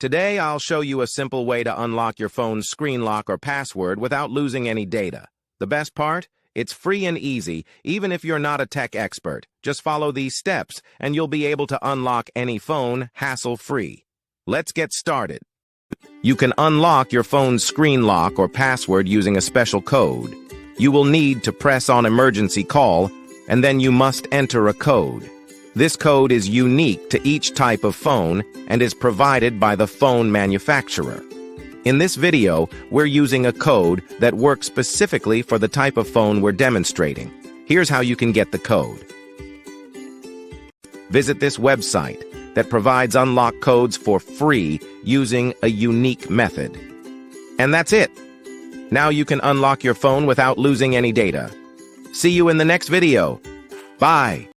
Today, I'll show you a simple way to unlock your phone's screen lock or password without losing any data. The best part? It's free and easy, even if you're not a tech expert. Just follow these steps, and you'll be able to unlock any phone hassle-free. Let's get started. You can unlock your phone's screen lock or password using a special code. You will need to press on emergency call, and then you must enter a code. This code is unique to each type of phone and is provided by the phone manufacturer. In this video, we're using a code that works specifically for the type of phone we're demonstrating. Here's how you can get the code. Visit this website that provides unlock codes for free using a unique method. And that's it. Now you can unlock your phone without losing any data. See you in the next video. Bye.